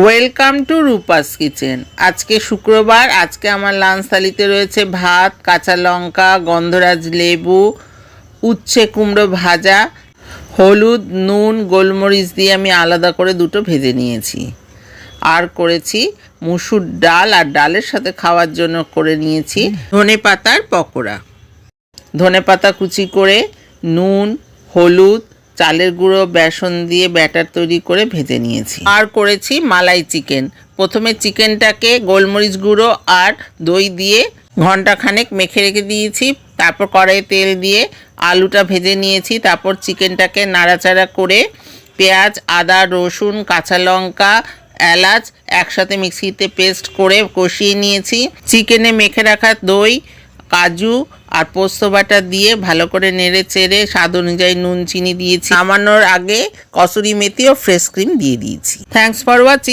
Welcome to Rupa's kitchen. আজকে শুক্রবার। আজকে আমার লাঞ্চ থালিতে রয়েছে ভাত, কাঁচা লঙ্কা, গন্ধরাজ লেবু, উচ্ছে কুমড়ো ভাজা, হলুদ, নুন, গোলমরিচ দিয়ে আমি আলাদা করে দুটো ভেজে নিয়েছি। আর করেছি মুসুর ডাল, আর ডালের সাথে খাওয়ার জন্য করে নিয়েছি ধনে পাতার পকোড়া। ধনে পাতা কুচি করে নুন, হলুদ, চালের গুঁড়ো, বেসন দিয়ে ব্যাটার তৈরি করে ভেজে নিয়েছি। আর করেছি মালাই চিকেন। প্রথমে চিকেনটাকে গোলমরিচ গুঁড়ো আর দই দিয়ে ঘন্টাখানেক মেখে রেখে দিয়েছি। তারপর কড়াইয়ে তেল দিয়ে আলুটা ভেজে নিয়েছি। তারপর চিকেনটাকে নাড়াচাড়া করে পেঁয়াজ, আদা, রসুন, কাঁচা লঙ্কা, এলাচ একসাথে মিক্সিতে পেস্ট করে কষিয়ে নিয়েছি। চিকেনে মেখে রাখা দই, কাজু আর পোস্ত বাটা দিয়ে ভালো করে নেড়ে চেড়ে স্বাদ অনুযায়ী নুন চিনি দিয়েছি। নামানোর আগে কসুরি মেথি ও ফ্রেশ ক্রিম দিয়ে দিয়েছি। Thanks for watching.